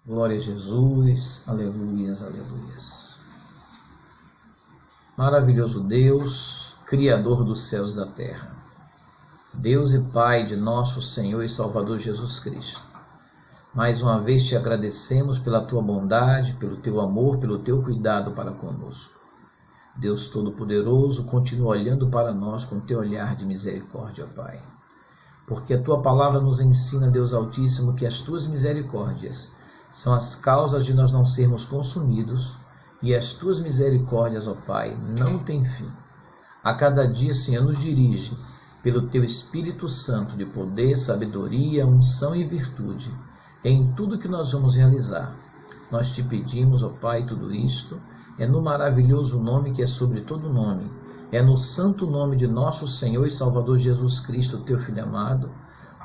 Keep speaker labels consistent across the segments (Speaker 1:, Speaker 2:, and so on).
Speaker 1: Glória a Jesus, aleluias, aleluias. Maravilhoso Deus, Criador dos céus e da terra, Deus e Pai de nosso Senhor e Salvador Jesus Cristo. Mais uma vez te agradecemos pela tua bondade, pelo teu amor, pelo teu cuidado para conosco. Deus Todo-Poderoso, continua olhando para nós com teu olhar de misericórdia, Pai. Porque a tua palavra nos ensina, Deus Altíssimo, que as tuas misericórdias são as causas de nós não sermos consumidos, e as tuas misericórdias, ó Pai, não têm fim. A cada dia, Senhor, nos dirige pelo teu Espírito Santo de poder, sabedoria, unção e virtude em tudo que nós vamos realizar. Nós te pedimos, ó Pai, tudo isto é no maravilhoso nome que é sobre todo nome, é no santo nome de nosso Senhor e Salvador Jesus Cristo, teu Filho amado,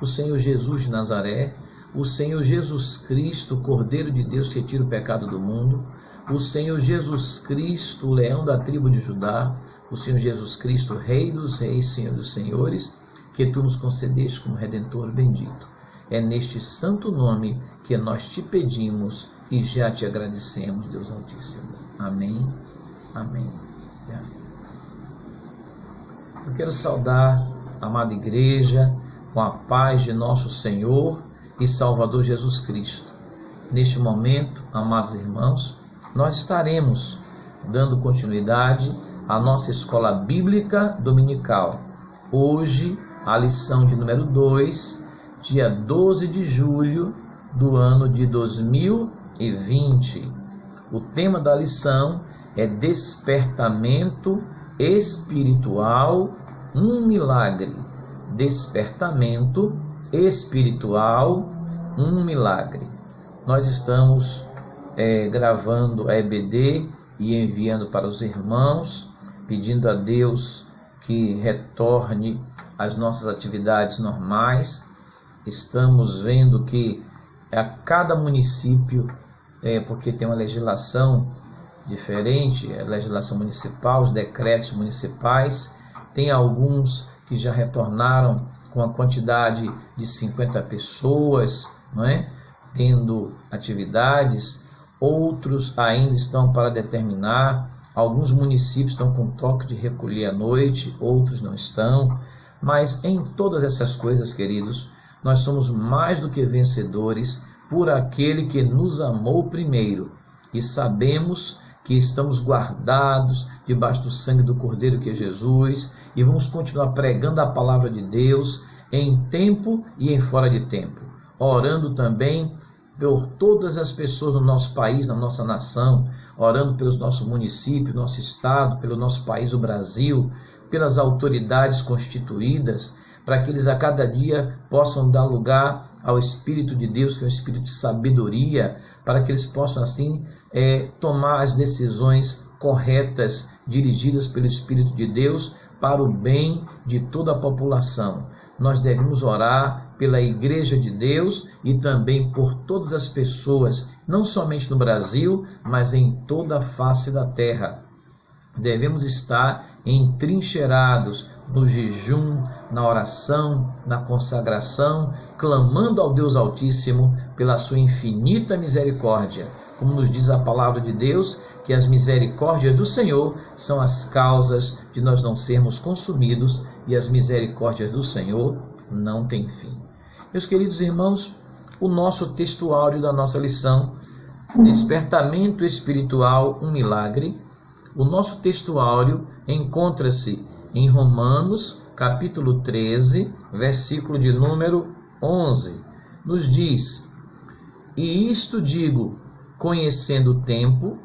Speaker 1: o Senhor Jesus de Nazaré, o Senhor Jesus Cristo, Cordeiro de Deus que tira o pecado do mundo, o Senhor Jesus Cristo, o leão da tribo de Judá, o Senhor Jesus Cristo, Rei dos reis, Senhor dos senhores, que tu nos concedeste como Redentor bendito. É neste santo nome que nós te pedimos e já te agradecemos, Deus Altíssimo. Amém, amém e amém. Eu quero saudar a amada igreja com a paz de nosso Senhor e Salvador Jesus Cristo. Neste momento, amados irmãos, nós estaremos dando continuidade à nossa escola bíblica dominical. Hoje, a lição de número 2, dia 12 de julho do ano de 2020. O tema da lição é Despertamento Espiritual, um milagre. Despertamento espiritual, um milagre. Nós estamos gravando a EBD e enviando para os irmãos, pedindo a Deus que retorne às nossas atividades normais. Estamos vendo que a cada município, porque tem uma legislação diferente, a legislação municipal, os decretos municipais, tem alguns que já retornaram com a quantidade de 50 pessoas, não é? Tendo atividades, outros ainda estão para determinar, alguns municípios estão com toque de recolher à noite, outros não estão, mas em todas essas coisas, queridos, nós somos mais do que vencedores por aquele que nos amou primeiro, e sabemos que estamos guardados debaixo do sangue do Cordeiro que é Jesus, e vamos continuar pregando a palavra de Deus em tempo e em fora de tempo, orando também por todas as pessoas no nosso país, na nossa nação, orando pelos nossos municípios, nosso estado, pelo nosso país, o Brasil, pelas autoridades constituídas, para que eles a cada dia possam dar lugar ao Espírito de Deus, que é um Espírito de sabedoria, para que eles possam assim tomar as decisões corretas, dirigidas pelo Espírito de Deus, para o bem de toda a população. Nós devemos orar pela Igreja de Deus e também por todas as pessoas, não somente no Brasil, mas em toda a face da terra. Devemos estar entrincheirados no jejum, na oração, na consagração, clamando ao Deus Altíssimo pela sua infinita misericórdia. Como nos diz a palavra de Deus, que as misericórdias do Senhor são as causas de nós não sermos consumidos, e as misericórdias do Senhor não têm fim. Meus queridos irmãos, o nosso texto áudio da nossa lição, Despertamento Espiritual, um milagre, o nosso texto áudio encontra-se em Romanos, capítulo 13, versículo de número 11. Nos diz: E isto digo, conhecendo o tempo,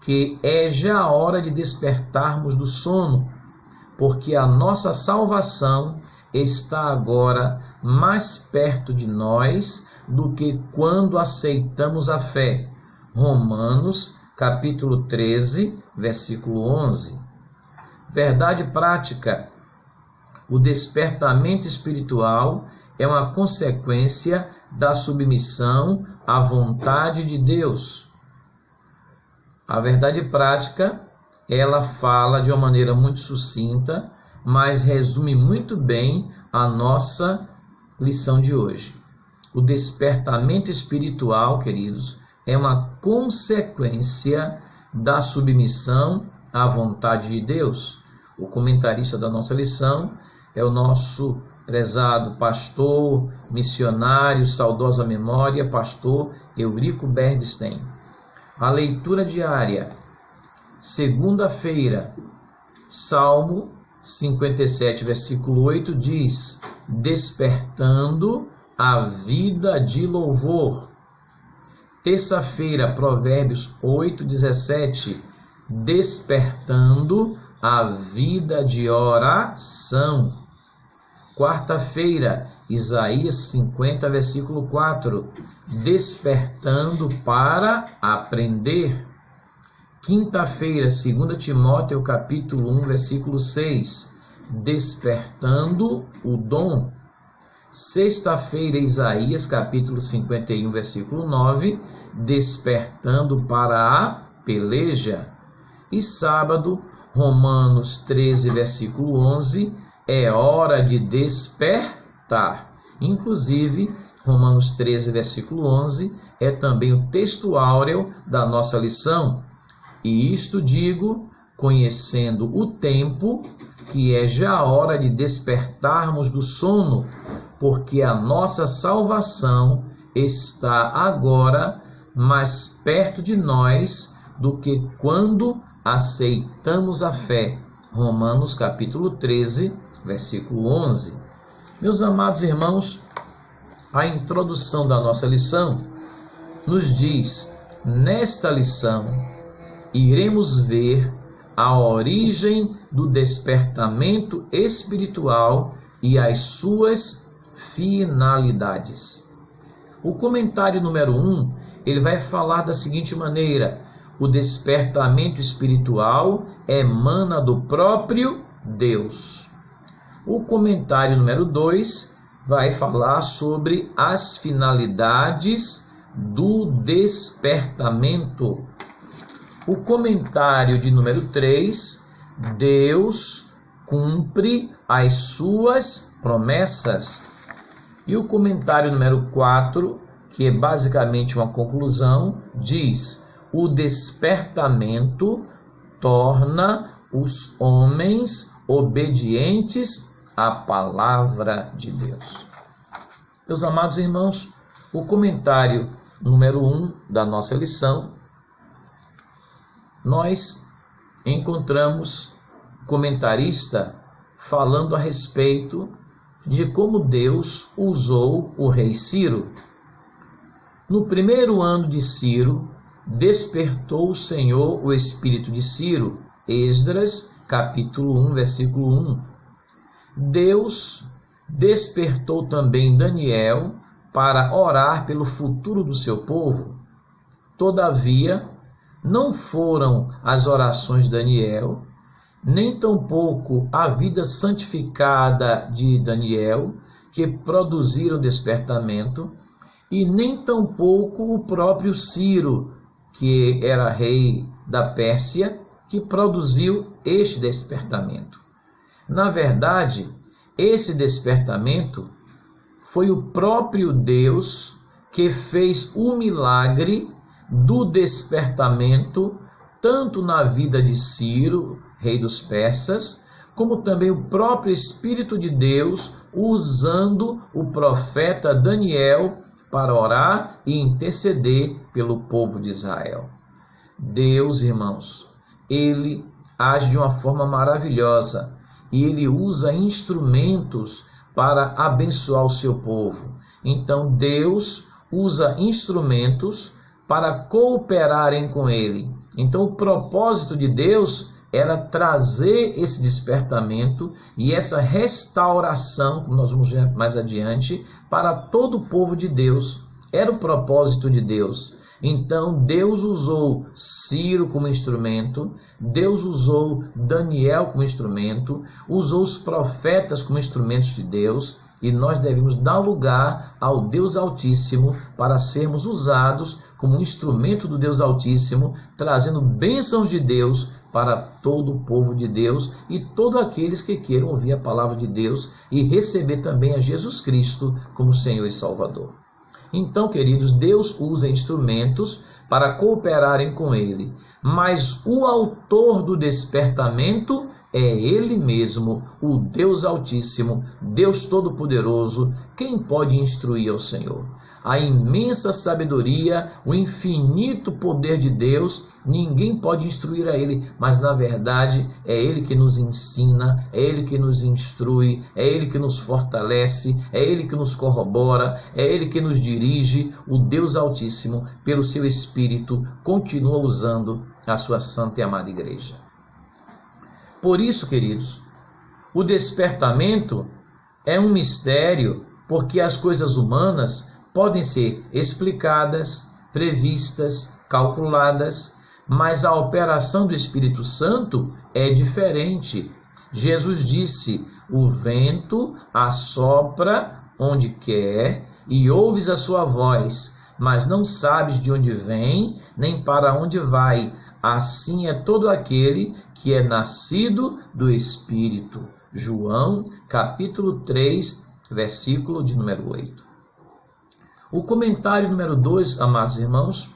Speaker 1: que é já a hora de despertarmos do sono, porque a nossa salvação está agora mais perto de nós do que quando aceitamos a fé. Romanos, capítulo 13, versículo 11. Verdade prática: o despertamento espiritual é uma consequência da submissão à vontade de Deus. A verdade prática, ela fala de uma maneira muito sucinta, mas resume muito bem a nossa lição de hoje. O despertamento espiritual, queridos, é uma consequência da submissão à vontade de Deus. O comentarista da nossa lição é o nosso prezado pastor, missionário, saudosa memória, pastor Eurico Bergstein. A leitura diária, segunda-feira, Salmo 57, versículo 8, diz: despertando a vida de louvor. Terça-feira, Provérbios 8, 17, despertando a vida de oração. Quarta-feira, Isaías 50, versículo 4, despertando para aprender. Quinta-feira, 2 Timóteo, capítulo 1, versículo 6, despertando o dom. Sexta-feira, Isaías, capítulo 51, versículo 9, despertando para a peleja. E sábado, Romanos 13, versículo 11, é hora de despertar. Inclusive, Romanos 13, versículo 11, é também o texto áureo da nossa lição. E isto digo, conhecendo o tempo, que é já a hora de despertarmos do sono, porque a nossa salvação está agora mais perto de nós do que quando aceitamos a fé. Romanos capítulo 13, versículo 11. Meus amados irmãos, a introdução da nossa lição nos diz: nesta lição iremos ver a origem do despertamento espiritual e as suas finalidades. O comentário número 1, ele vai falar da seguinte maneira: o despertamento espiritual emana do próprio Deus. O comentário número 2 vai falar sobre as finalidades do despertamento. O comentário de número 3, Deus cumpre as suas promessas. E o comentário número 4, que é basicamente uma conclusão, diz: o despertamento torna os homens obedientes à palavra de Deus. Meus amados irmãos, o comentário número 1 da nossa lição, nós encontramos comentarista falando a respeito de como Deus usou o rei Ciro. No primeiro ano de Ciro, despertou o Senhor o espírito de Ciro. Esdras, capítulo 1, versículo 1. Deus despertou também Daniel para orar pelo futuro do seu povo. Todavia, não foram as orações de Daniel, nem tampouco a vida santificada de Daniel, que produziram despertamento, e nem tampouco o próprio Ciro, que era rei da Pérsia, que produziu este despertamento. Na verdade, esse despertamento foi o próprio Deus que fez o milagre do despertamento, tanto na vida de Ciro, rei dos persas, como também o próprio Espírito de Deus usando o profeta Daniel para orar e interceder pelo povo de Israel. Deus, irmãos, ele age de uma forma maravilhosa e ele usa instrumentos para abençoar o seu povo. Então Deus usa instrumentos para cooperarem com ele. Então o propósito de Deus era trazer esse despertamento e essa restauração, como nós vamos ver mais adiante, para todo o povo de Deus. Era o propósito de Deus. Então Deus usou Ciro como instrumento, Deus usou Daniel como instrumento, usou os profetas como instrumentos de Deus, e nós devemos dar lugar ao Deus Altíssimo para sermos usados como um instrumento do Deus Altíssimo, trazendo bênçãos de Deus para todo o povo de Deus e todos aqueles que queiram ouvir a palavra de Deus e receber também a Jesus Cristo como Senhor e Salvador. Então, queridos, Deus usa instrumentos para cooperarem com ele. Mas o autor do despertamento é ele mesmo, o Deus Altíssimo, Deus Todo-Poderoso, quem pode instruir ao Senhor. A imensa sabedoria, o infinito poder de Deus, ninguém pode instruir a ele, mas na verdade é ele que nos ensina, é ele que nos instrui, é ele que nos fortalece, é ele que nos corrobora, é ele que nos dirige. O Deus Altíssimo, pelo seu Espírito, continua usando a sua santa e amada igreja. Por isso, queridos, o despertamento é um mistério, porque as coisas humanas podem ser explicadas, previstas, calculadas, mas a operação do Espírito Santo é diferente. Jesus disse: o vento assopra onde quer e ouves a sua voz, mas não sabes de onde vem, nem para onde vai. Assim é todo aquele que é nascido do Espírito. João, capítulo 3, versículo de número 8. O comentário número 2, amados irmãos,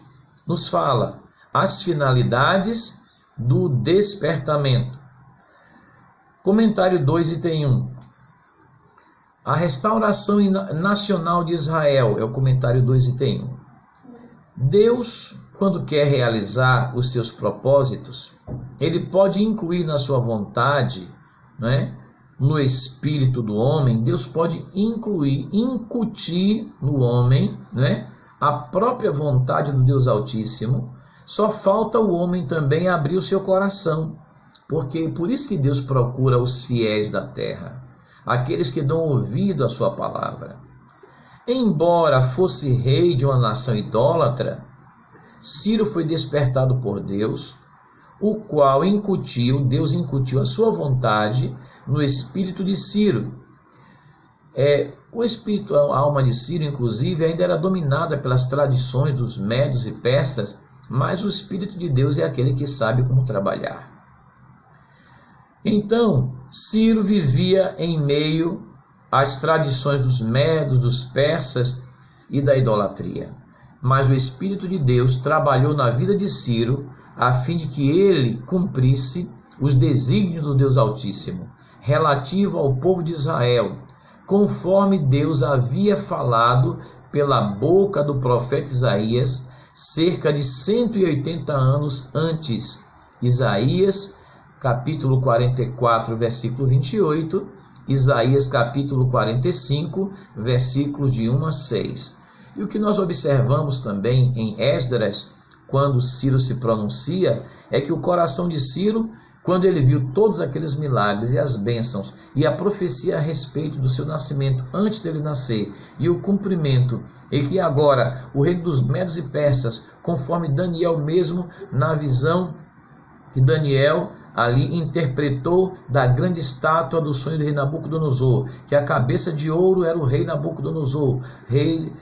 Speaker 1: nos fala as finalidades do despertamento. Comentário 2, item 1. A restauração nacional de Israel, é o comentário 2, item 1. Deus, quando quer realizar os seus propósitos, ele pode incluir na sua vontade, no espírito do homem, Deus pode incutir no homem, a própria vontade do Deus Altíssimo. Só falta o homem também abrir o seu coração, porque por isso que Deus procura os fiéis da terra, aqueles que dão ouvido à sua palavra. Embora fosse rei de uma nação idólatra, Ciro foi despertado por Deus, o qual Deus incutiu a sua vontade no espírito de Ciro. O espírito, a alma de Ciro, inclusive, ainda era dominada pelas tradições dos médios e persas, mas o Espírito de Deus é aquele que sabe como trabalhar. Então, Ciro vivia em meio às tradições dos médios, dos persas e da idolatria. Mas o Espírito de Deus trabalhou na vida de Ciro a fim de que ele cumprisse os desígnios do Deus Altíssimo, relativo ao povo de Israel, conforme Deus havia falado pela boca do profeta Isaías, cerca de 180 anos antes. Isaías, capítulo 44, versículo 28, Isaías, capítulo 45, versículos de 1 a 6. E o que nós observamos também em Esdras, quando Ciro se pronuncia, é que o coração de Ciro, quando ele viu todos aqueles milagres e as bênçãos e a profecia a respeito do seu nascimento antes dele nascer e o cumprimento, e que agora o reino dos Medos e Persas, conforme Daniel mesmo, na visão que Daniel ali interpretou da grande estátua do sonho do rei Nabucodonosor, que a cabeça de ouro era o rei Nabucodonosor, rei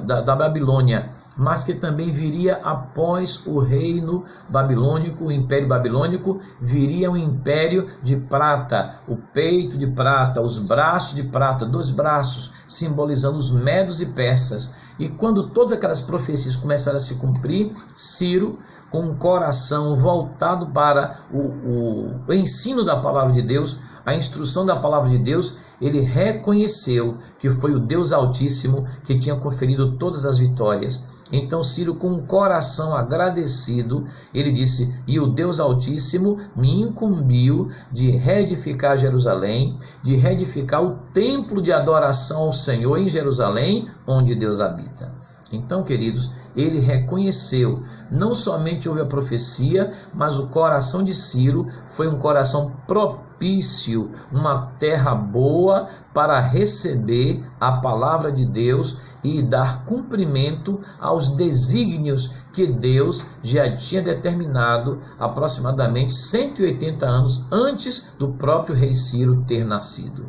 Speaker 1: da Babilônia, mas que também viria após o reino babilônico, o império babilônico, viria um império de prata, o peito de prata, os braços de prata, 2 braços, simbolizando os medos e persas. E quando todas aquelas profecias começaram a se cumprir, Ciro, com um coração voltado para o ensino da palavra de Deus, a instrução da palavra de Deus, ele reconheceu que foi o Deus Altíssimo que tinha conferido todas as vitórias. Então Ciro, com um coração agradecido, ele disse: e o Deus Altíssimo me incumbiu de reedificar Jerusalém, de reedificar o templo de adoração ao Senhor em Jerusalém, onde Deus habita. Então, queridos, ele reconheceu, não somente houve a profecia, mas o coração de Ciro foi um coração propício, uma terra boa para receber a palavra de Deus e dar cumprimento aos desígnios que Deus já tinha determinado aproximadamente 180 anos antes do próprio rei Ciro ter nascido.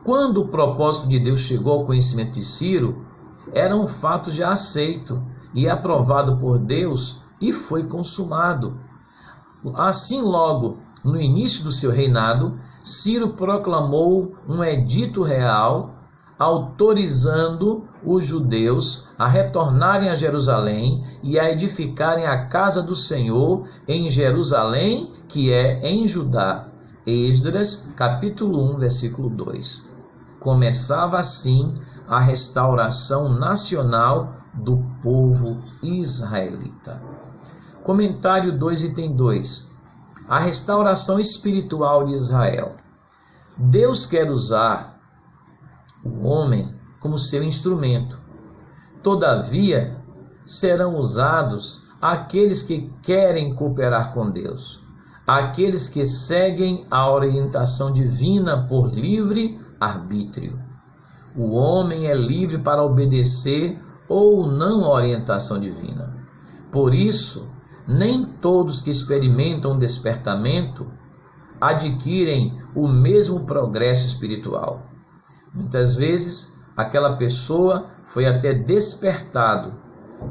Speaker 1: Quando o propósito de Deus chegou ao conhecimento de Ciro, era um fato já aceito e aprovado por Deus e foi consumado. Assim, logo no início do seu reinado, Ciro proclamou um edito real autorizando os judeus a retornarem a Jerusalém e a edificarem a casa do Senhor em Jerusalém, que é em Judá. Esdras, capítulo 1, versículo 2. Começava assim a restauração nacional do povo israelita. Comentário 2, item 2. A restauração espiritual de Israel. Deus quer usar o homem como seu instrumento. Todavia, serão usados aqueles que querem cooperar com Deus, aqueles que seguem a orientação divina por livre arbítrio. O homem é livre para obedecer ou não a orientação divina. Por isso, nem todos que experimentam o despertamento adquirem o mesmo progresso espiritual. Muitas vezes, aquela pessoa foi até despertado,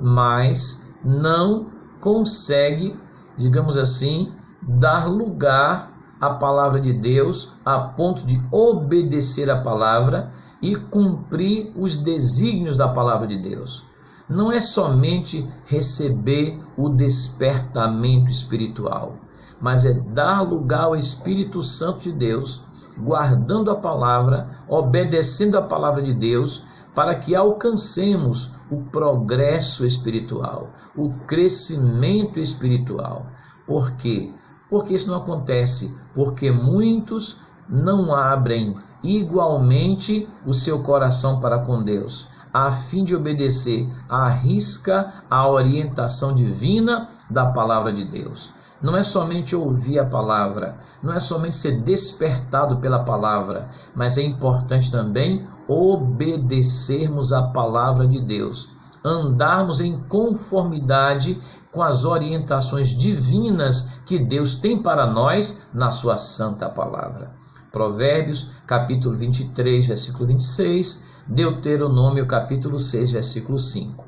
Speaker 1: mas não consegue, digamos assim, dar lugar à palavra de Deus a ponto de obedecer a palavra e cumprir os desígnios da palavra de Deus. Não é somente receber o despertamento espiritual, mas é dar lugar ao Espírito Santo de Deus, guardando a palavra, obedecendo a palavra de Deus, para que alcancemos o progresso espiritual, o crescimento espiritual. Por quê? Porque isso não acontece, porque muitos não abrem igualmente o seu coração para com Deus, a fim de obedecer à risca a orientação divina da palavra de Deus. Não é somente ouvir a palavra, não é somente ser despertado pela palavra, mas é importante também obedecermos a palavra de Deus, andarmos em conformidade com as orientações divinas que Deus tem para nós na sua santa palavra. Provérbios, capítulo 23, versículo 26, Deuteronômio, capítulo 6, versículo 5.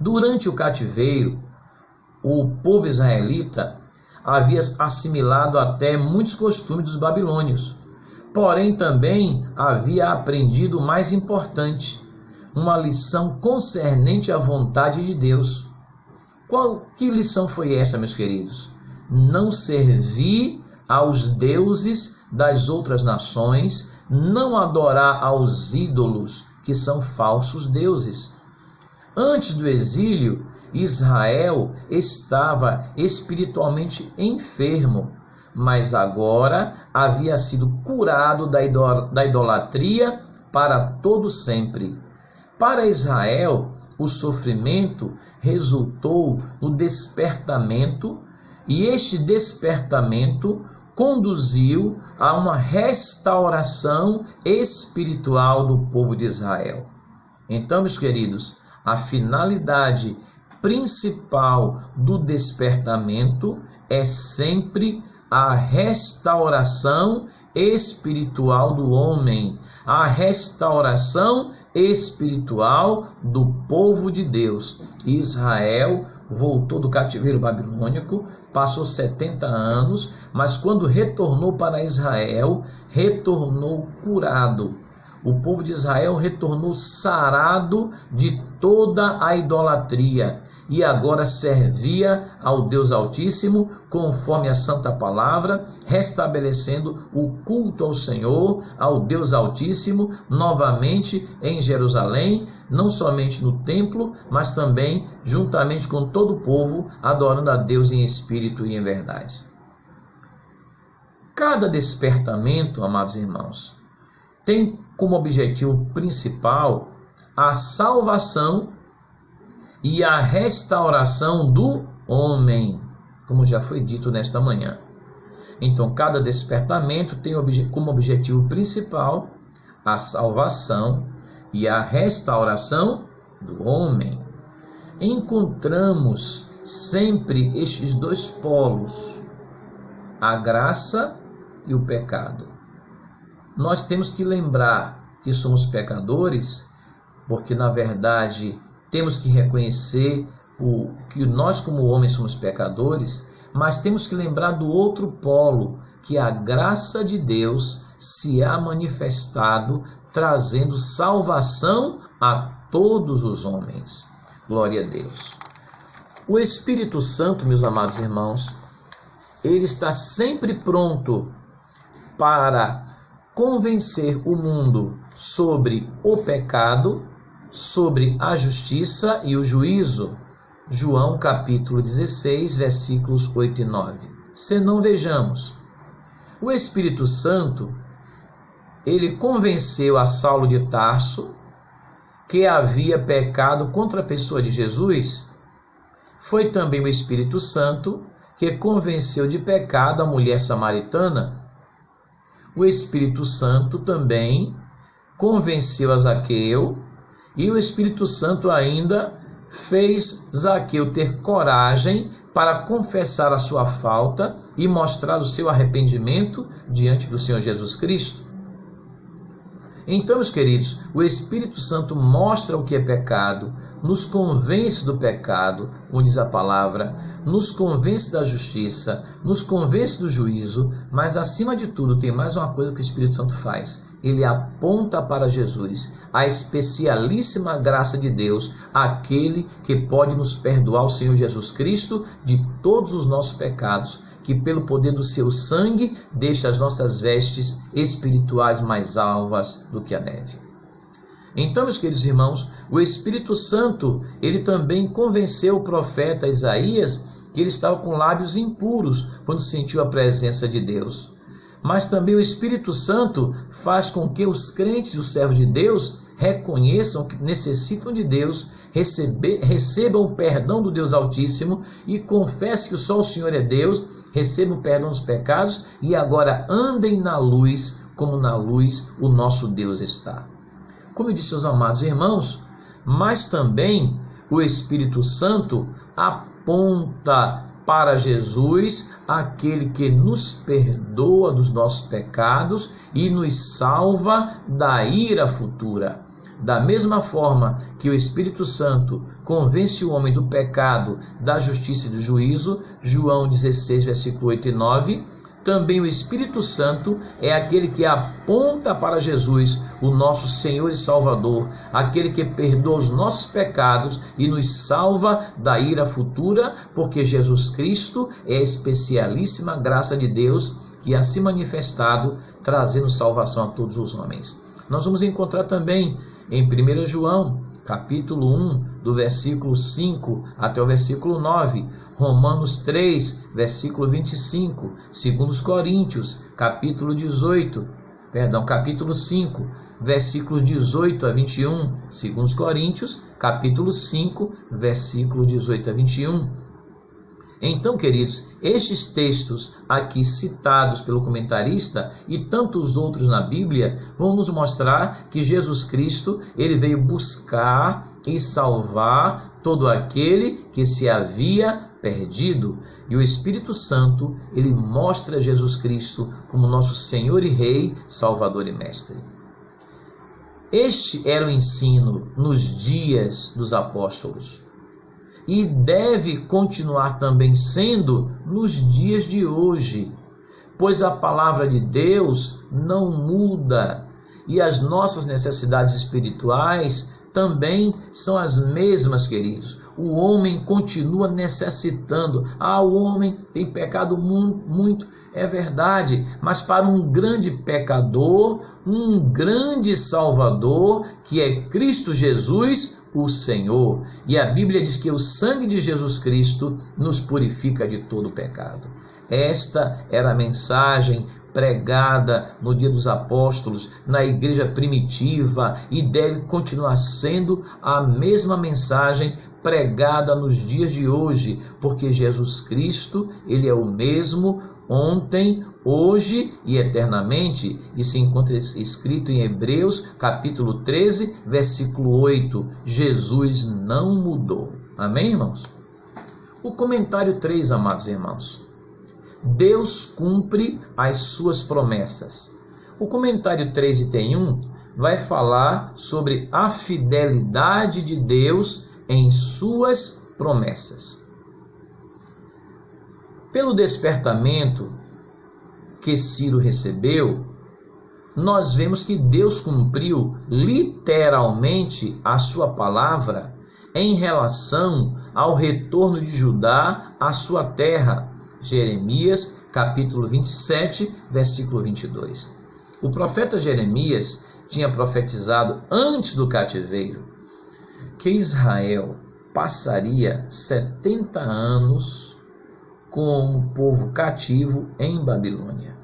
Speaker 1: Durante o cativeiro, o povo israelita havia assimilado até muitos costumes dos babilônios, porém também havia aprendido o mais importante, uma lição concernente à vontade de Deus. Que lição foi essa, meus queridos? Não servir aos deuses das outras nações, não adorar aos ídolos, que são falsos deuses. Antes do exílio, Israel estava espiritualmente enfermo, mas agora havia sido curado da idolatria para todo sempre. Para Israel, o sofrimento resultou no despertamento, e este despertamento conduziu a uma restauração espiritual do povo de Israel. Então, meus queridos, a finalidade principal do despertamento é sempre a restauração espiritual do homem, a restauração espiritual do povo de Deus. Israel voltou do cativeiro babilônico, passou 70 anos, mas quando retornou para Israel, retornou curado. O povo de Israel retornou sarado de toda a idolatria e agora servia ao Deus Altíssimo conforme a santa palavra, restabelecendo o culto ao Senhor, ao Deus Altíssimo, novamente em Jerusalém, não somente no templo, mas também juntamente com todo o povo, adorando a Deus em espírito e em verdade. Cada despertamento, amados irmãos, tem como objetivo principal a salvação e a restauração do homem, como já foi dito nesta manhã. Então, cada despertamento tem como objetivo principal a salvação e a restauração do homem. Encontramos sempre estes dois polos, a graça e o pecado. Nós temos que lembrar que somos pecadores, porque na verdade temos que reconhecer que nós como homens somos pecadores, mas temos que lembrar do outro polo, que a graça de Deus se há manifestado trazendo salvação a todos os homens. Glória a Deus. O Espírito Santo, meus amados irmãos, ele está sempre pronto para convencer o mundo sobre o pecado, sobre a justiça e o juízo. João capítulo 16, versículos 8 e 9. Senão vejamos, o Espírito Santo, ele convenceu a Saulo de Tarso que havia pecado contra a pessoa de Jesus. Foi também o Espírito Santo que convenceu de pecado a mulher samaritana. O Espírito Santo também convenceu a Zaqueu, e o Espírito Santo ainda fez Zaqueu ter coragem para confessar a sua falta e mostrar o seu arrependimento diante do Senhor Jesus Cristo. Então, meus queridos, o Espírito Santo mostra o que é pecado, nos convence do pecado, como diz a palavra, nos convence da justiça, nos convence do juízo, mas acima de tudo tem mais uma coisa que o Espírito Santo faz. Ele aponta para Jesus, a especialíssima graça de Deus, aquele que pode nos perdoar, o Senhor Jesus Cristo, de todos os nossos pecados, que pelo poder do seu sangue deixa as nossas vestes espirituais mais alvas do que a neve. Então, meus queridos irmãos, o Espírito Santo, ele também convenceu o profeta Isaías que ele estava com lábios impuros quando sentiu a presença de Deus. Mas também o Espírito Santo faz com que os crentes e os servos de Deus reconheçam que necessitam de Deus, recebam o perdão do Deus Altíssimo e confessem que só o Senhor é Deus, recebam o perdão dos pecados e agora andem na luz, como na luz o nosso Deus está. Como eu disse aos amados irmãos, mas também o Espírito Santo aponta para Jesus, aquele que nos perdoa dos nossos pecados e nos salva da ira futura. Da mesma forma que o Espírito Santo convence o homem do pecado, da justiça e do juízo, João 16, versículo 8 e 9, também o Espírito Santo é aquele que aponta para Jesus, o nosso Senhor e Salvador, aquele que perdoa os nossos pecados e nos salva da ira futura, porque Jesus Cristo é a especialíssima graça de Deus que há se manifestado, trazendo salvação a todos os homens. Nós vamos encontrar também em 1 João, capítulo 1, do versículo 5 até o versículo 9, Romanos 3, versículo 25, 2 Coríntios, capítulo 5, versículos 18 a 21, 2 Coríntios, capítulo 5, versículo 18 a 21. Então, queridos, estes textos aqui citados pelo comentarista e tantos outros na Bíblia vão nos mostrar que Jesus Cristo, ele veio buscar e salvar todo aquele que se havia perdido. E o Espírito Santo, ele mostra Jesus Cristo como nosso Senhor e Rei, Salvador e Mestre. Este era o ensino nos dias dos apóstolos. E deve continuar também sendo nos dias de hoje, pois a palavra de Deus não muda e as nossas necessidades espirituais também são as mesmas, queridos. O homem continua necessitando. O homem tem pecado muito, é verdade, mas para um grande pecador, um grande Salvador, que é Cristo Jesus, o Senhor. E a Bíblia diz que o sangue de Jesus Cristo nos purifica de todo pecado. Esta era a mensagem pregada no dia dos apóstolos, na igreja primitiva, e deve continuar sendo a mesma mensagem pregada nos dias de hoje, porque Jesus Cristo, ele é o mesmo ontem, hoje e eternamente. E se encontra escrito em Hebreus, capítulo 13, versículo 8. Jesus não mudou. Amém, irmãos? O comentário 3, amados irmãos. Deus cumpre as suas promessas. O comentário 3, item 1, vai falar sobre a fidelidade de Deus em suas promessas. Pelo despertamento que Ciro recebeu, nós vemos que Deus cumpriu literalmente a sua palavra em relação ao retorno de Judá à sua terra. Jeremias, capítulo 27, versículo 22. O profeta Jeremias tinha profetizado antes do cativeiro que Israel passaria 70 anos como povo cativo em Babilônia.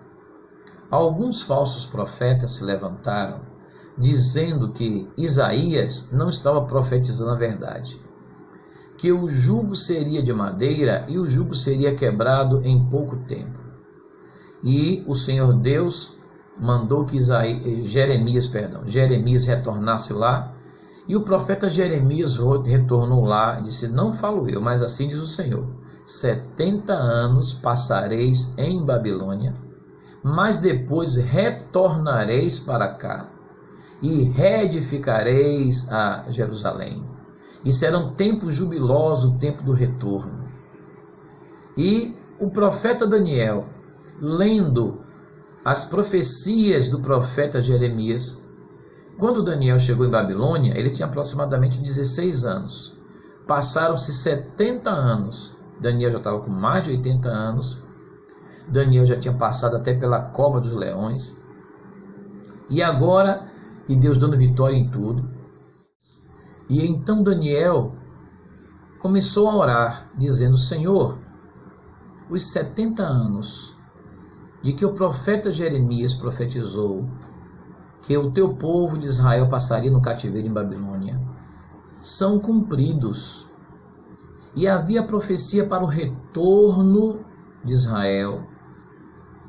Speaker 1: Alguns falsos profetas se levantaram, dizendo que Isaías não estava profetizando a verdade, que o jugo seria de madeira e o jugo seria quebrado em pouco tempo. E o Senhor Deus mandou que Jeremias retornasse lá, e o profeta Jeremias retornou lá e disse: não falo eu, mas assim diz o Senhor, 70 anos passareis em Babilônia, mas depois retornareis para cá e reedificareis a Jerusalém. E será um tempo jubiloso, o tempo do retorno. E o profeta Daniel, lendo as profecias do profeta Jeremias, quando Daniel chegou em Babilônia, ele tinha aproximadamente 16 anos. Passaram-se 70 anos. Daniel já estava com mais de 80 anos. Daniel já tinha passado até pela cova dos leões. E agora, e Deus dando vitória em tudo. E então Daniel começou a orar, dizendo: Senhor, os 70 anos de que o profeta Jeremias profetizou que o teu povo de Israel passaria no cativeiro em Babilônia são cumpridos. E havia profecia para o retorno de Israel,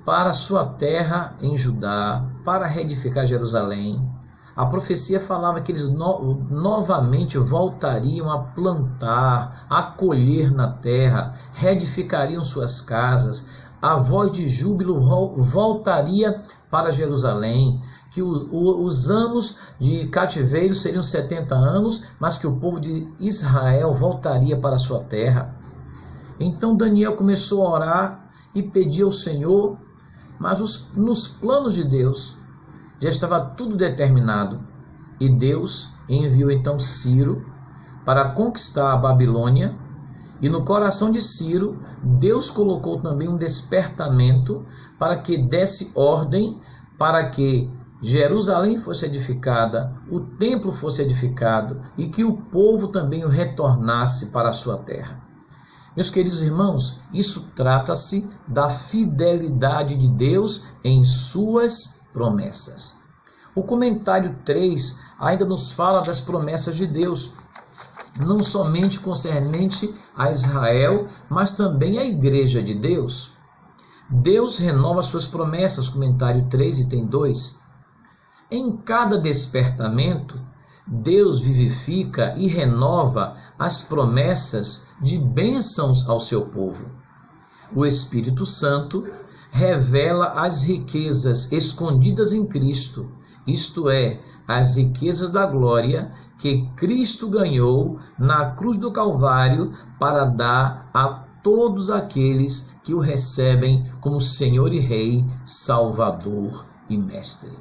Speaker 1: para a sua terra em Judá, para reedificar Jerusalém. A profecia falava que eles novamente voltariam a plantar, a colher na terra, reedificariam suas casas, a voz de júbilo voltaria para Jerusalém, que os anos de cativeiro seriam 70 anos, mas que o povo de Israel voltaria para a sua terra. Então Daniel começou a orar e pedir ao Senhor, mas nos planos de Deus já estava tudo determinado, e Deus enviou então Ciro para conquistar a Babilônia, e no coração de Ciro, Deus colocou também um despertamento para que desse ordem para que Jerusalém fosse edificada, o templo fosse edificado e que o povo também retornasse para a sua terra. Meus queridos irmãos, isso trata-se da fidelidade de Deus em suas promessas. O comentário 3 ainda nos fala das promessas de Deus, não somente concernente a Israel, mas também a igreja de Deus. Deus renova suas promessas, comentário 3, item 2. Em cada despertamento, Deus vivifica e renova as promessas de bênçãos ao seu povo. O Espírito Santo revela as riquezas escondidas em Cristo, isto é, as riquezas da glória que Cristo ganhou na cruz do Calvário para dar a todos aqueles que o recebem como Senhor e Rei, Salvador e Mestre.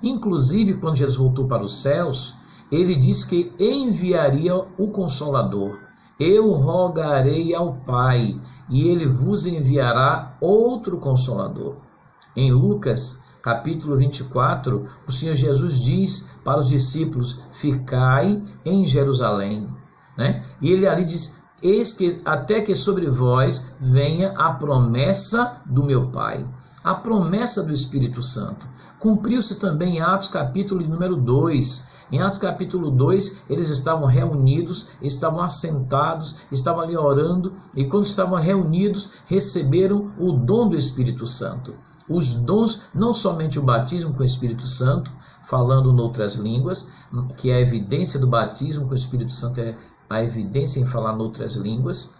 Speaker 1: Inclusive, quando Jesus voltou para os céus, ele disse que enviaria o Consolador. Eu rogarei ao Pai, e ele vos enviará outro Consolador. Em Lucas, capítulo 24, o Senhor Jesus diz para os discípulos: ficai em Jerusalém. E ele ali diz: eis que até que sobre vós venha a promessa do meu Pai. A promessa do Espírito Santo. Cumpriu-se também em Atos capítulo número 2. Em Atos capítulo 2, eles estavam reunidos, estavam assentados, estavam ali orando, e quando estavam reunidos, receberam o dom do Espírito Santo. Os dons, não somente o batismo com o Espírito Santo, falando noutras línguas, que é a evidência do batismo com o Espírito Santo, é a evidência em falar noutras línguas,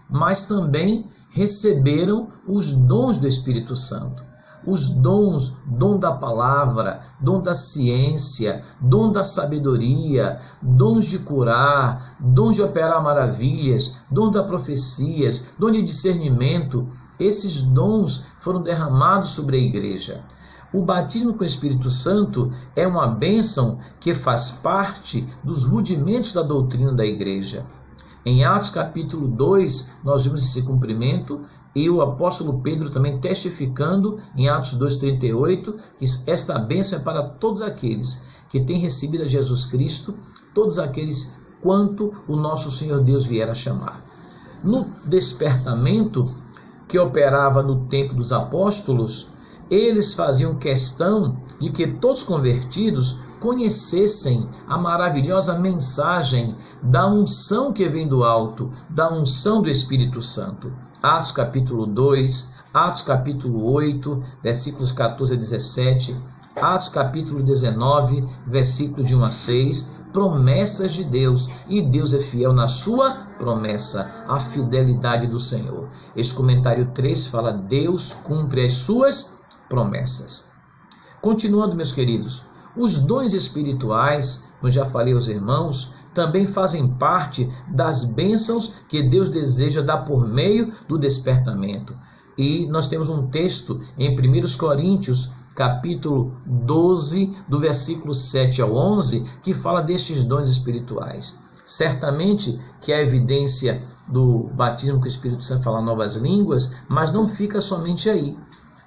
Speaker 1: mas também receberam os dons do Espírito Santo. Os dons, dom da palavra, dom da ciência, dom da sabedoria, dons de curar, dom de operar maravilhas, dom da profecias, dom de discernimento, esses dons foram derramados sobre a igreja. O batismo com o Espírito Santo é uma bênção que faz parte dos rudimentos da doutrina da igreja. Em Atos capítulo 2, nós vimos esse cumprimento, e o apóstolo Pedro também testificando em Atos 2,38, que esta bênção é para todos aqueles que têm recebido a Jesus Cristo, todos aqueles quanto o nosso Senhor Deus vier a chamar. No despertamento que operava no tempo dos apóstolos, eles faziam questão de que todos convertidos conhecessem a maravilhosa mensagem da unção que vem do alto, da unção do Espírito Santo. Atos capítulo 2, Atos capítulo 8, versículos 14 a 17, Atos capítulo 19, versículos de 1 a 6, promessas de Deus, e Deus é fiel na sua promessa, a fidelidade do Senhor. Este comentário 3 fala: Deus cumpre as suas promessas. Continuando, meus queridos, os dons espirituais, como já falei aos irmãos, também fazem parte das bênçãos que Deus deseja dar por meio do despertamento. E nós temos um texto em 1 Coríntios, capítulo 12, do versículo 7 ao 11, que fala destes dons espirituais. Certamente que a evidência do batismo com o Espírito Santo fala novas línguas, mas não fica somente aí.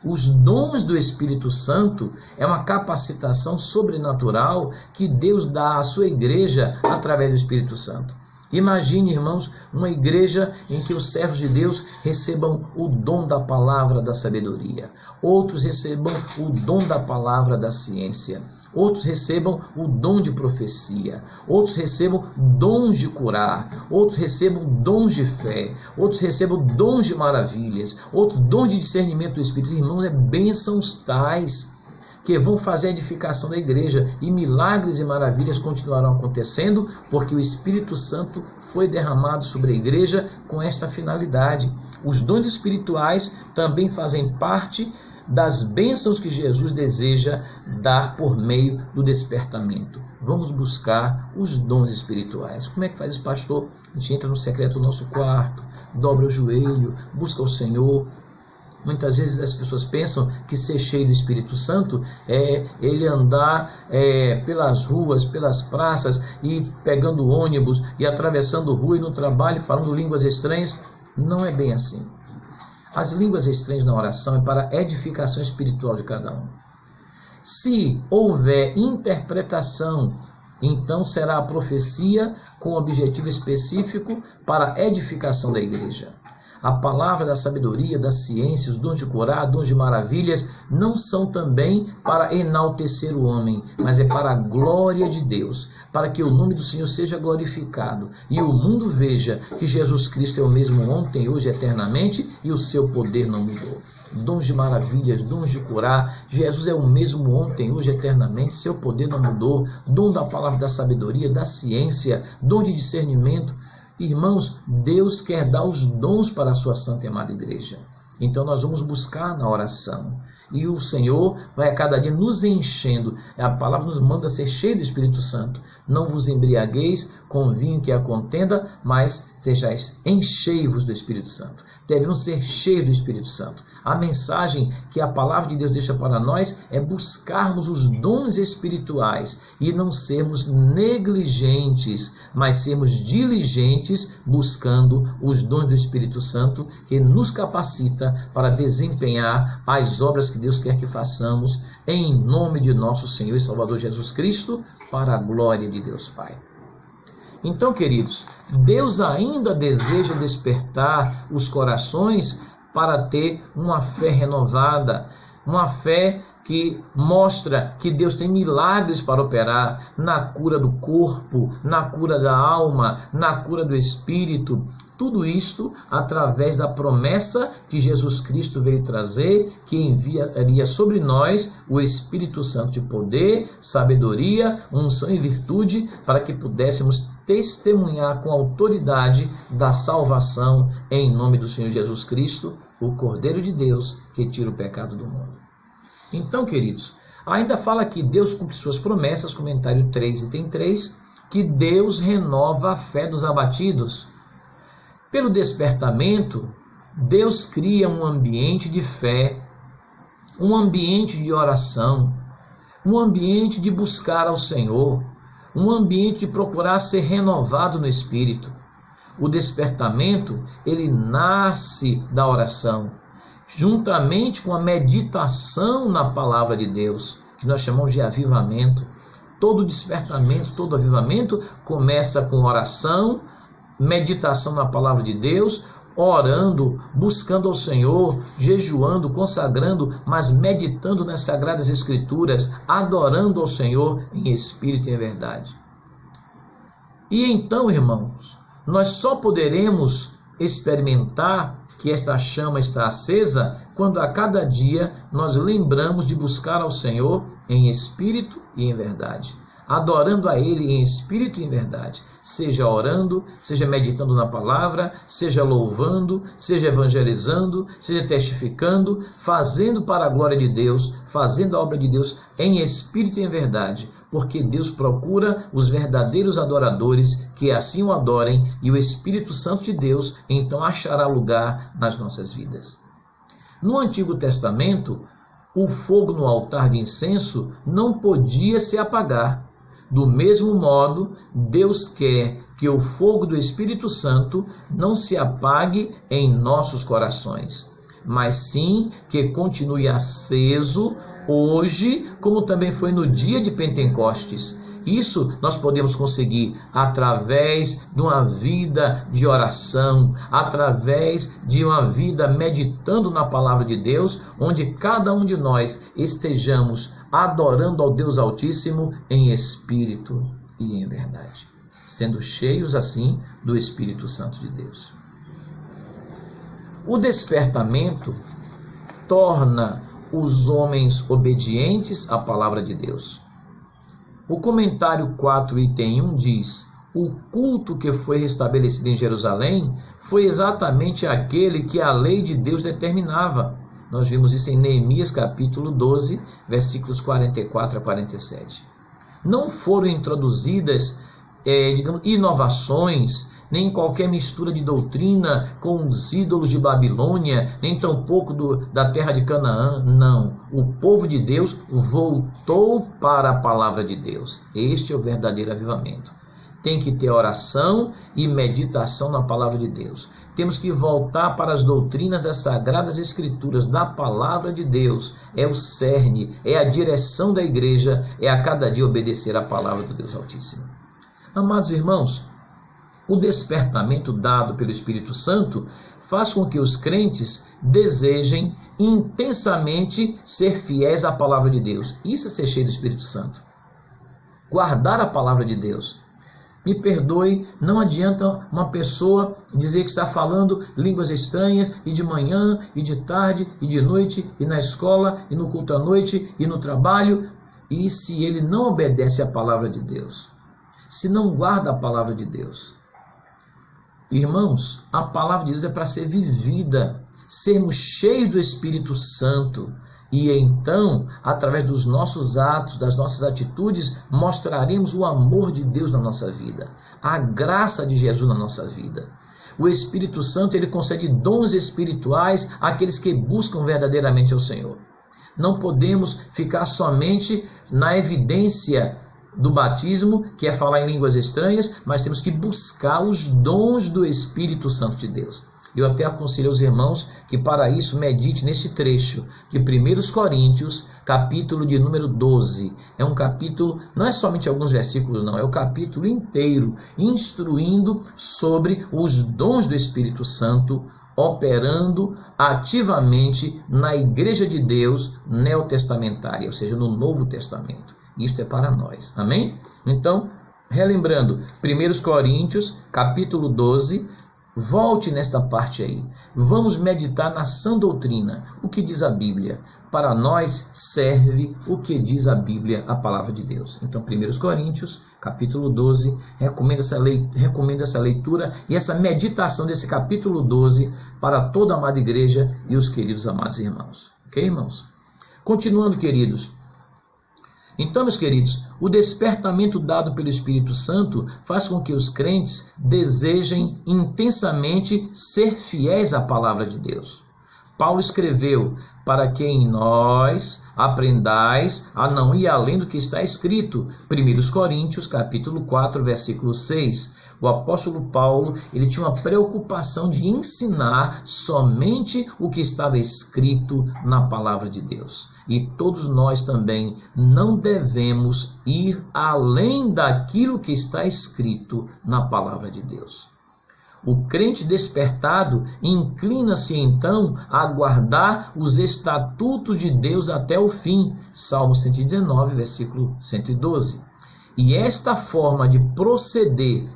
Speaker 1: Os dons do Espírito Santo é uma capacitação sobrenatural que Deus dá à sua igreja através do Espírito Santo. Imagine, irmãos, uma igreja em que os servos de Deus recebam o dom da palavra da sabedoria, outros recebam o dom da palavra da ciência, outros recebam o dom de profecia, outros recebam dons de curar, outros recebam dons de fé, outros recebam dons de maravilhas, outros dons de discernimento do Espírito. Irmãos, é bênçãos tais que vão fazer a edificação da igreja, e milagres e maravilhas continuarão acontecendo, porque o Espírito Santo foi derramado sobre a igreja com esta finalidade. Os dons espirituais também fazem parte das bênçãos que Jesus deseja dar por meio do despertamento. Vamos buscar os dons espirituais. Como é que faz isso, pastor? A gente entra no secreto do nosso quarto, dobra o joelho, busca o Senhor. Muitas vezes as pessoas pensam que ser cheio do Espírito Santo é ele andar pelas ruas, pelas praças, e pegando ônibus, e atravessando rua e no trabalho, falando línguas estranhas. Não é bem assim. As línguas estranhas na oração é para a edificação espiritual de cada um. Se houver interpretação, então será a profecia com objetivo específico para a edificação da igreja. A palavra da sabedoria, da ciência, os dons de curar, dons de maravilhas, não são também para enaltecer o homem, mas é para a glória de Deus, para que o nome do Senhor seja glorificado e o mundo veja que Jesus Cristo é o mesmo ontem, hoje, eternamente, e o seu poder não mudou. Dons de maravilhas, dons de curar, Jesus é o mesmo ontem, hoje, eternamente, seu poder não mudou. Dom da palavra da sabedoria, da ciência, dom de discernimento. Irmãos, Deus quer dar os dons para a sua santa e amada igreja. Então nós vamos buscar na oração. E o Senhor vai a cada dia nos enchendo. A palavra nos manda ser cheio do Espírito Santo. Não vos embriagueis com vinho que a contenda, mas sejais enchei-vos do Espírito Santo. Devemos ser cheios do Espírito Santo. A mensagem que a palavra de Deus deixa para nós é buscarmos os dons espirituais e não sermos negligentes, mas sermos diligentes buscando os dons do Espírito Santo, que nos capacita para desempenhar as obras que Deus quer que façamos em nome de nosso Senhor e Salvador Jesus Cristo, para a glória de Deus Pai. Então, queridos, Deus ainda deseja despertar os corações para ter uma fé renovada, uma fé que mostra que Deus tem milagres para operar na cura do corpo, na cura da alma, na cura do espírito. Tudo isto através da promessa que Jesus Cristo veio trazer, que enviaria sobre nós o Espírito Santo de poder, sabedoria, unção e virtude, para que pudéssemos testemunhar com autoridade da salvação em nome do Senhor Jesus Cristo, o Cordeiro de Deus que tira o pecado do mundo. Então, queridos, ainda fala que Deus cumpre suas promessas, comentário 3, item 3, que Deus renova a fé dos abatidos. Pelo despertamento, Deus cria um ambiente de fé um ambiente de oração, um ambiente de buscar ao Senhor, um ambiente de procurar ser renovado no espírito. O despertamento, ele nasce da oração, juntamente com a meditação na palavra de Deus, que nós chamamos de avivamento. Todo despertamento, todo avivamento começa com oração, meditação na palavra de Deus, orando, buscando ao Senhor, jejuando, consagrando, mas meditando nas Sagradas Escrituras, adorando ao Senhor em espírito e em verdade. E então, irmãos, nós só poderemos experimentar que esta chama está acesa quando a cada dia nós lembramos de buscar ao Senhor em espírito e em verdade, adorando a Ele em espírito e em verdade, seja orando, seja meditando na palavra, seja louvando, seja evangelizando, seja testificando, fazendo para a glória de Deus, fazendo a obra de Deus em espírito e em verdade, porque Deus procura os verdadeiros adoradores que assim o adorem, e o Espírito Santo de Deus então achará lugar nas nossas vidas. No Antigo Testamento, o fogo no altar de incenso não podia se apagar. Do mesmo modo, Deus quer que o fogo do Espírito Santo não se apague em nossos corações, mas sim que continue aceso hoje, como também foi no dia de Pentecostes. Isso nós podemos conseguir através de uma vida de oração, através de uma vida meditando na palavra de Deus, onde cada um de nós estejamos adorando ao Deus Altíssimo em espírito e em verdade, sendo cheios assim do Espírito Santo de Deus. O despertamento torna os homens obedientes à palavra de Deus. O comentário 4, item 1 diz: o culto que foi restabelecido em Jerusalém foi exatamente aquele que a lei de Deus determinava. Nós vimos isso em Neemias capítulo 12, versículos 44 a 47. Não foram introduzidas, inovações, nem qualquer mistura de doutrina com os ídolos de Babilônia, nem tampouco da terra de Canaã. Não, o povo de Deus voltou para a palavra de Deus. Este é o verdadeiro avivamento. Tem que ter oração e meditação na palavra de Deus. Temos que voltar para as doutrinas das Sagradas Escrituras, da palavra de Deus. É o cerne, é a direção da igreja, é a cada dia obedecer a palavra do Deus Altíssimo. Amados irmãos, o despertamento dado pelo Espírito Santo faz com que os crentes desejem intensamente ser fiéis à palavra de Deus. Isso é ser cheio do Espírito Santo. Guardar a palavra de Deus. Me perdoe, não adianta uma pessoa dizer que está falando línguas estranhas, e de manhã, e de tarde, e de noite, e na escola, e no culto à noite, e no trabalho, e se ele não obedece à palavra de Deus, se não guarda a palavra de Deus. Irmãos, a palavra de Deus é para ser vivida, sermos cheios do Espírito Santo, e então, através dos nossos atos, das nossas atitudes, mostraremos o amor de Deus na nossa vida, a graça de Jesus na nossa vida. O Espírito Santo, ele concede dons espirituais àqueles que buscam verdadeiramente ao Senhor. Não podemos ficar somente na evidência do batismo, que é falar em línguas estranhas, mas temos que buscar os dons do Espírito Santo de Deus. Eu até aconselho aos irmãos que para isso medite nesse trecho de 1 Coríntios, capítulo de número 12. É um capítulo, não é somente alguns versículos não, é o capítulo inteiro, instruindo sobre os dons do Espírito Santo, operando ativamente na Igreja de Deus neotestamentária, ou seja, no Novo Testamento. Isto é para nós, amém? Então, relembrando, 1 Coríntios, capítulo 12, volte nesta parte aí. Vamos meditar na sã doutrina, o que diz a Bíblia. Para nós serve o que diz a Bíblia, a palavra de Deus. Então, 1 Coríntios, capítulo 12, recomendo essa leitura e essa meditação desse capítulo 12 para toda a amada igreja e os queridos amados irmãos. Ok, irmãos? Continuando, queridos. Então, meus queridos, o despertamento dado pelo Espírito Santo faz com que os crentes desejem intensamente ser fiéis à palavra de Deus. Paulo escreveu para que em nós aprendais a não ir além do que está escrito. 1 Coríntios, capítulo 4, versículo 6. O apóstolo Paulo, ele tinha uma preocupação de ensinar somente o que estava escrito na palavra de Deus. E todos nós também não devemos ir além daquilo que está escrito na palavra de Deus. O crente despertado inclina-se então a guardar os estatutos de Deus até o fim. Salmo 119, versículo 112. E esta forma de proceder,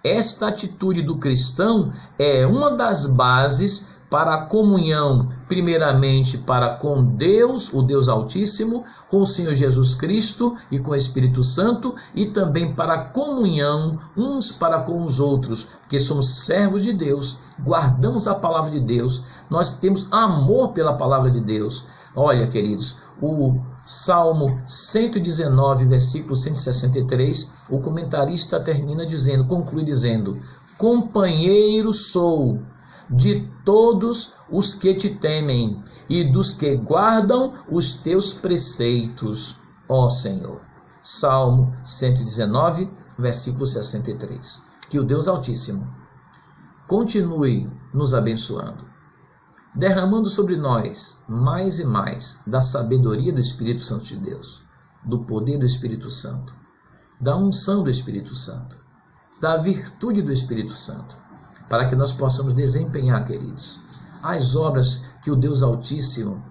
Speaker 1: esta atitude do cristão é uma das bases para a comunhão, primeiramente para com Deus, o Deus Altíssimo, com o Senhor Jesus Cristo e com o Espírito Santo, e também para a comunhão uns para com os outros, porque somos servos de Deus, guardamos a palavra de Deus, nós temos amor pela palavra de Deus. Olha, queridos, o Salmo 119, versículo 163, o comentarista conclui dizendo: companheiro sou de todos os que te temem e dos que guardam os teus preceitos, ó Senhor. Salmo 119, versículo 63. Que o Deus Altíssimo continue nos abençoando, derramando sobre nós mais e mais da sabedoria do Espírito Santo de Deus, do poder do Espírito Santo, da unção do Espírito Santo, da virtude do Espírito Santo, para que nós possamos desempenhar, queridos, as obras que o Deus Altíssimo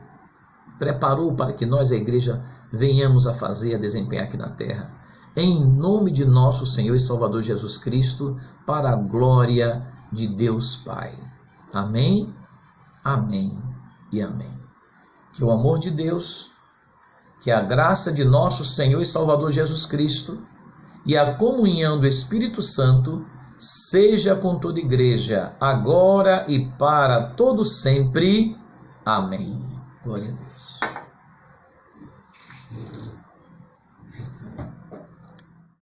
Speaker 1: preparou para que nós, a igreja, venhamos a fazer, a desempenhar aqui na terra. Em nome de nosso Senhor e Salvador Jesus Cristo, para a glória de Deus Pai. Amém, amém e amém. Que o amor de Deus, que a graça de nosso Senhor e Salvador Jesus Cristo e a comunhão do Espírito Santo seja com toda a igreja, agora e para todo sempre. Amém. Glória a Deus.